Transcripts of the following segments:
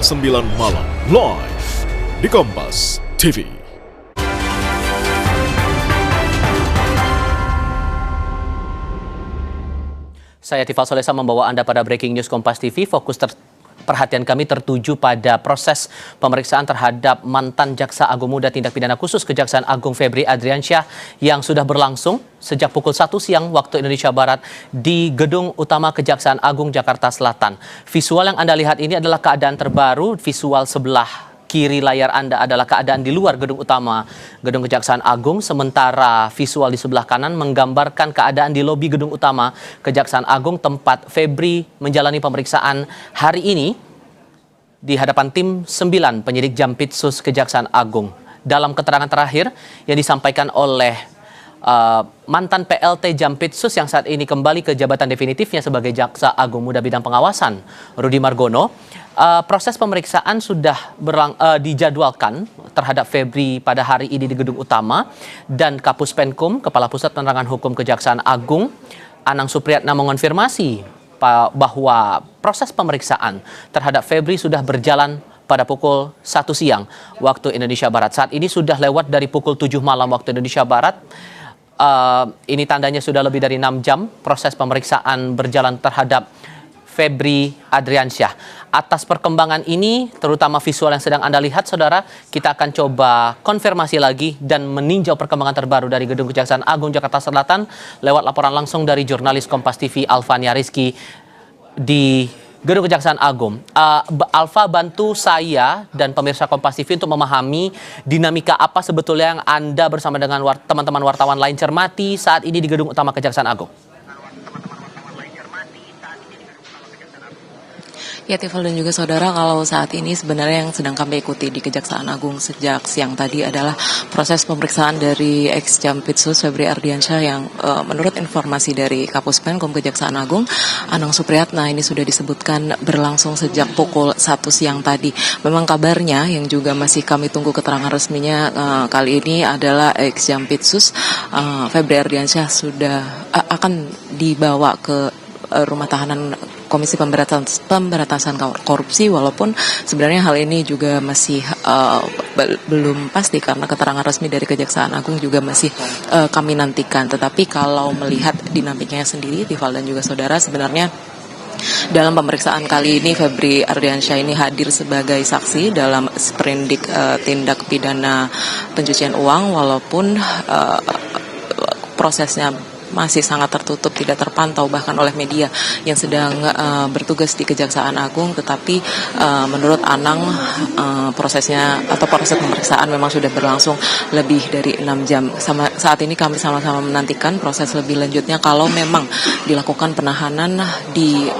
9 malam live di Kompas TV. Saya Tifal Solesa membawa Anda pada Breaking News Kompas TV. Perhatian kami tertuju pada proses pemeriksaan terhadap mantan Jaksa Agung Muda Tindak Pidana Khusus Kejaksaan Agung Febri Adriansyah yang sudah berlangsung sejak pukul 1 siang waktu Indonesia Barat di Gedung Utama Kejaksaan Agung Jakarta Selatan. Visual yang Anda lihat ini adalah keadaan terbaru. Visual sebelah kiri layar Anda adalah keadaan di luar gedung utama Gedung Kejaksaan Agung, sementara visual di sebelah kanan menggambarkan keadaan di lobi gedung utama Kejaksaan Agung tempat Febri menjalani pemeriksaan hari ini di hadapan tim 9 penyidik Jampitsus Kejaksaan Agung. Dalam keterangan terakhir yang disampaikan oleh mantan PLT Jampitsus yang saat ini kembali ke jabatan definitifnya sebagai Jaksa Agung Muda Bidang Pengawasan, Rudy Margono, proses pemeriksaan sudah dijadwalkan terhadap Febri pada hari ini di gedung utama, dan Kapus Penkum, Kepala Pusat Penerangan Hukum Kejaksaan Agung, Anang Supriyatna, mengonfirmasi bahwa proses pemeriksaan terhadap Febri sudah berjalan pada pukul 1 siang waktu Indonesia Barat. Saat ini sudah lewat dari pukul 7 malam waktu Indonesia Barat. Ini tandanya sudah lebih dari 6 jam proses pemeriksaan berjalan terhadap Febri Adriansyah. Atas perkembangan ini, terutama visual yang sedang Anda lihat, saudara, kita akan coba konfirmasi lagi dan meninjau perkembangan terbaru dari Gedung Kejaksaan Agung Jakarta Selatan lewat laporan langsung dari jurnalis Kompas TV Alfania Rizky di Gedung Kejaksaan Agung. Alfa, bantu saya dan pemirsa Kompas TV untuk memahami dinamika apa sebetulnya yang Anda bersama dengan teman-teman wartawan lain cermati saat ini di Gedung Utama Kejaksaan Agung. Ya, Tifal dan juga saudara, kalau saat ini sebenarnya yang sedang kami ikuti di Kejaksaan Agung sejak siang tadi adalah proses pemeriksaan dari ex-Jampitsus Febri Ardiansyah yang menurut informasi dari Kapus Penkum Kejaksaan Agung, Anang Supriyatna, ini sudah disebutkan berlangsung sejak pukul 1 siang tadi. Memang kabarnya yang juga masih kami tunggu keterangan resminya kali ini adalah ex-Jampitsus Febri Ardiansyah sudah akan dibawa ke rumah tahanan Komisi Pemberantasan Korupsi, walaupun sebenarnya hal ini juga masih belum pasti karena keterangan resmi dari Kejaksaan Agung juga masih kami nantikan. Tetapi kalau melihat dinamikanya sendiri, Tifal dan juga saudara, sebenarnya dalam pemeriksaan kali ini Febri Ardiansyah ini hadir sebagai saksi dalam sprindik tindak pidana pencucian uang, walaupun prosesnya masih sangat tertutup, tidak terpantau bahkan oleh media yang sedang bertugas di Kejaksaan Agung. Tetapi menurut Anang, prosesnya atau proses pemeriksaan memang sudah berlangsung lebih dari 6 jam. Saat ini kami sama-sama menantikan proses lebih lanjutnya kalau memang dilakukan penahanan di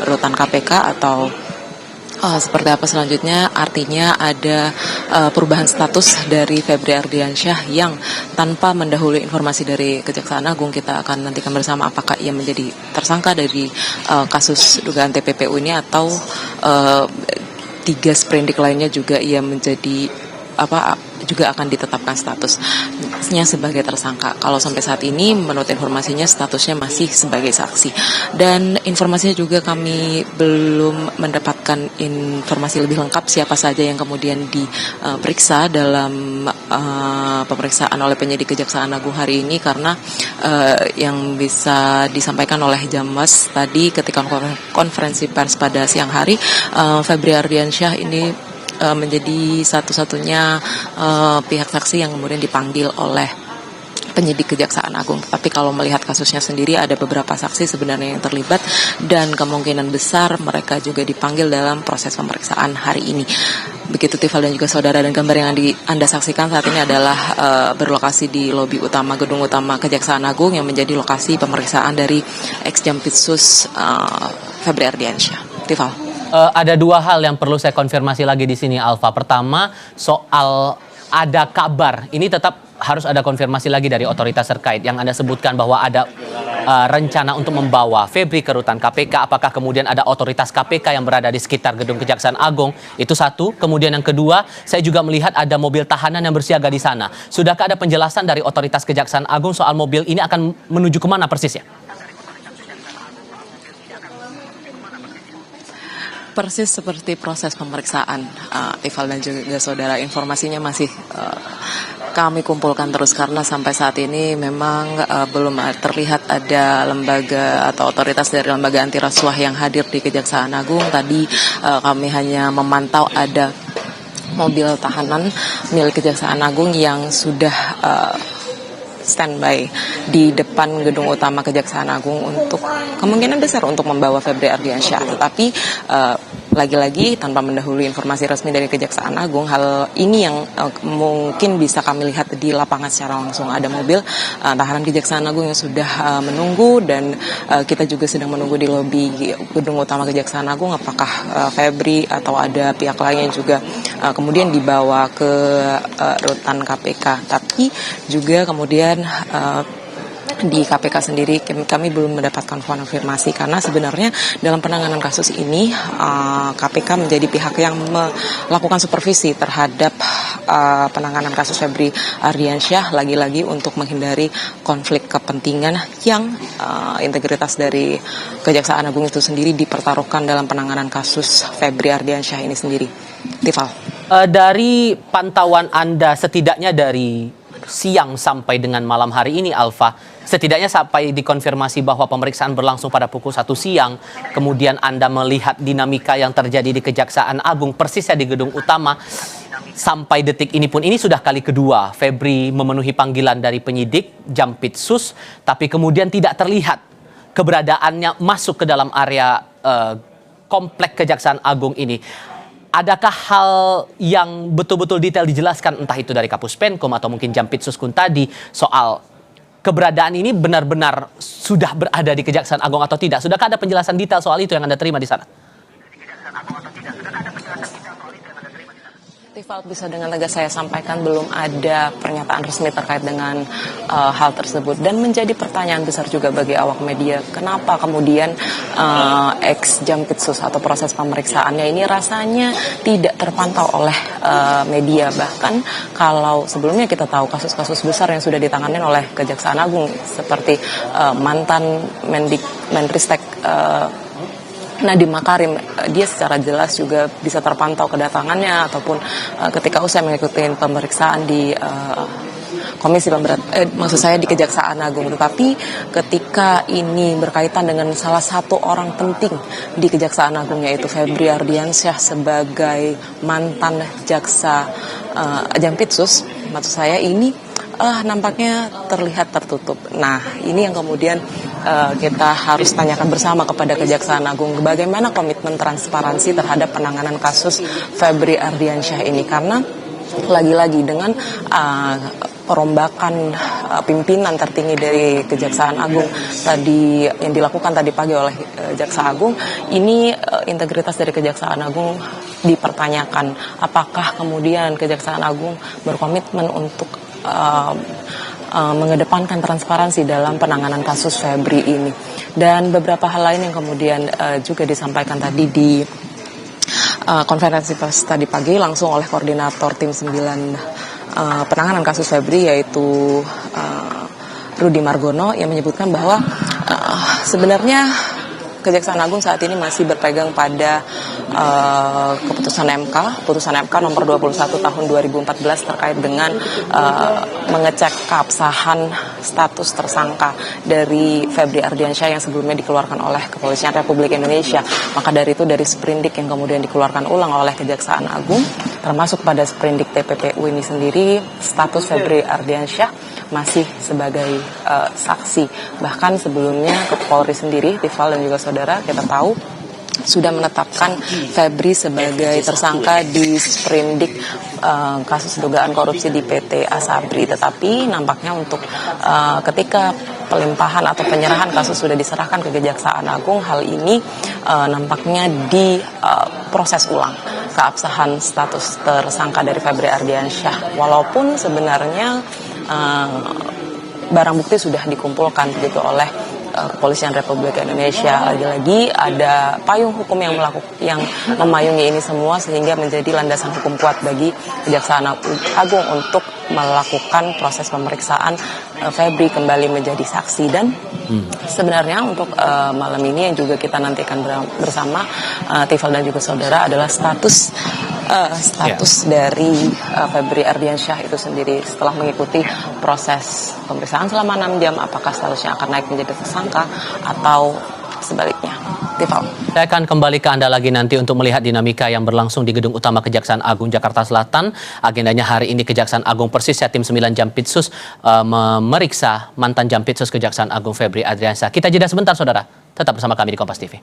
rutan KPK atau seperti apa selanjutnya. Artinya ada perubahan status dari Febri Ardiansyah yang tanpa mendahului informasi dari Kejaksaan Agung. Kita akan nantikan bersama apakah ia menjadi tersangka dari kasus dugaan TPPU ini atau 3 sprindik lainnya juga ia menjadi juga akan ditetapkan statusnya sebagai tersangka. Kalau sampai saat ini menurut informasinya statusnya masih sebagai saksi. Dan informasinya juga kami belum mendapatkan informasi lebih lengkap siapa saja yang kemudian diperiksa dalam pemeriksaan oleh penyidik Kejaksaan Agung hari ini, karena yang bisa disampaikan oleh Jamwas tadi ketika konferensi pers pada siang hari, Febri Ardiansyah ini menjadi satu-satunya pihak saksi yang kemudian dipanggil oleh penyidik Kejaksaan Agung. Tapi kalau melihat kasusnya sendiri ada beberapa saksi sebenarnya yang terlibat dan kemungkinan besar mereka juga dipanggil dalam proses pemeriksaan hari ini. Begitu Tifal dan juga saudara, dan gambar yang Anda saksikan saat ini adalah berlokasi di lobi utama Gedung Utama Kejaksaan Agung yang menjadi lokasi pemeriksaan dari ex-Jampitsus Febri Ardiansyah. Tifal. Ada 2 hal yang perlu saya konfirmasi lagi di sini, Alfa. Pertama, soal ada kabar. Ini tetap harus ada konfirmasi lagi dari otoritas terkait. Yang Anda sebutkan bahwa ada rencana untuk membawa Febri ke rutan KPK. Apakah kemudian ada otoritas KPK yang berada di sekitar Gedung Kejaksaan Agung? Itu satu. Kemudian yang kedua, saya juga melihat ada mobil tahanan yang bersiaga di sana. Sudahkah ada penjelasan dari otoritas Kejaksaan Agung soal mobil ini akan menuju kemana persisnya? Persis seperti proses pemeriksaan, Tifal dan juga saudara, informasinya masih kami kumpulkan terus karena sampai saat ini memang belum terlihat ada lembaga atau otoritas dari lembaga anti rasuah yang hadir di Kejaksaan Agung. Tadi kami hanya memantau ada mobil tahanan milik Kejaksaan Agung yang sudah standby di depan gedung utama Kejaksaan Agung untuk kemungkinan besar untuk membawa Febri Ardiansyah. Tetapi lagi-lagi tanpa mendahului informasi resmi dari Kejaksaan Agung, hal ini yang mungkin bisa kami lihat di lapangan secara langsung. Ada mobil tahanan Kejaksaan Agung yang sudah menunggu, dan kita juga sedang menunggu di lobi gedung utama Kejaksaan Agung apakah Febri atau ada pihak lain yang juga kemudian dibawa ke rutan KPK. Tapi juga kemudian di KPK sendiri kami belum mendapatkan konfirmasi karena sebenarnya dalam penanganan kasus ini KPK menjadi pihak yang melakukan supervisi terhadap penanganan kasus Febri Ardiansyah, lagi-lagi untuk menghindari konflik kepentingan yang integritas dari Kejaksaan Agung itu sendiri dipertaruhkan dalam penanganan kasus Febri Ardiansyah ini sendiri. Tifal. Dari pantauan Anda, setidaknya dari siang sampai dengan malam hari ini, Alfa, setidaknya sampai dikonfirmasi bahwa pemeriksaan berlangsung pada pukul 1 siang, kemudian Anda melihat dinamika yang terjadi di Kejaksaan Agung, persisnya di gedung utama, sampai detik ini pun, ini sudah kali kedua Febri memenuhi panggilan dari penyidik Jampitsus, tapi kemudian tidak terlihat keberadaannya masuk ke dalam area komplek Kejaksaan Agung ini. Adakah hal yang betul-betul detail dijelaskan, entah itu dari Kapus Penkum atau mungkin Jampitsus Kun tadi, soal keberadaan ini benar-benar sudah berada di Kejaksaan Agung atau tidak? Sudahkah ada penjelasan detail soal itu yang Anda terima di sana? Tifal, bisa dengan tegas saya sampaikan belum ada pernyataan resmi terkait dengan hal tersebut, dan menjadi pertanyaan besar juga bagi awak media, kenapa kemudian ex Jampitsus atau proses pemeriksaannya ini rasanya tidak terpantau oleh media. Bahkan kalau sebelumnya kita tahu kasus-kasus besar yang sudah ditangani oleh Kejaksaan Agung seperti mantan Menristek Nadiem Makarim, dia secara jelas juga bisa terpantau kedatangannya ataupun ketika usai mengikuti pemeriksaan di Komisi maksud saya di Kejaksaan Agung. Tetapi ketika ini berkaitan dengan salah satu orang penting di Kejaksaan Agung, yaitu Febri Ardiansyah sebagai mantan jaksa Jampitsus, maksud saya ini nampaknya terlihat tertutup. Nah, ini yang kemudian kita harus tanyakan bersama kepada Kejaksaan Agung, bagaimana komitmen transparansi terhadap penanganan kasus Febri Ardiansyah ini, karena lagi-lagi dengan perombakan pimpinan tertinggi dari Kejaksaan Agung tadi yang dilakukan tadi pagi oleh Jaksa Agung, ini integritas dari Kejaksaan Agung dipertanyakan. Apakah kemudian Kejaksaan Agung berkomitmen untuk mengedepankan transparansi dalam penanganan kasus Febri ini, dan beberapa hal lain yang kemudian juga disampaikan tadi di konferensi pers tadi pagi langsung oleh koordinator tim 9 penanganan kasus Febri, yaitu Rudy Margono, yang menyebutkan bahwa sebenarnya Kejaksaan Agung saat ini masih berpegang pada keputusan MK nomor 21 tahun 2014 terkait dengan mengecek keabsahan status tersangka dari Febri Ardiansyah yang sebelumnya dikeluarkan oleh Kepolisian Republik Indonesia. Maka dari itu, dari sprindik yang kemudian dikeluarkan ulang oleh Kejaksaan Agung, termasuk pada sprindik TPPU ini sendiri, status Febri Ardiansyah masih sebagai saksi. Bahkan sebelumnya Polri sendiri, Tifal dan juga saudara, kita tahu sudah menetapkan Febri sebagai tersangka di sprindik kasus dugaan korupsi di PT Asabri. Tetapi nampaknya untuk ketika pelimpahan atau penyerahan kasus sudah diserahkan ke Kejaksaan Agung, hal ini nampaknya diproses ulang keabsahan status tersangka dari Febri Ardiansyah. Walaupun sebenarnya barang bukti sudah dikumpulkan begitu oleh Kepolisian Republik Indonesia. Lagi-lagi ada payung hukum yang memayungi ini semua sehingga menjadi landasan hukum kuat bagi Kejaksaan Agung untuk melakukan proses pemeriksaan Febri kembali menjadi saksi. Dan sebenarnya untuk malam ini yang juga kita nantikan bersama Tifal dan juga saudara adalah status dari Febri Ardiansyah itu sendiri setelah mengikuti proses pemeriksaan selama 6 jam, apakah statusnya akan naik menjadi tersangka atau sebaliknya. Tifal. Saya akan kembali ke Anda lagi nanti untuk melihat dinamika yang berlangsung di Gedung Utama Kejaksaan Agung Jakarta Selatan. Agendanya hari ini Kejaksaan Agung Persisnya Tim 9 Jampitsus memeriksa mantan Jampitsus Kejaksaan Agung Febri Ardiansyah. Kita jeda sebentar, saudara. Tetap bersama kami di Kompas TV.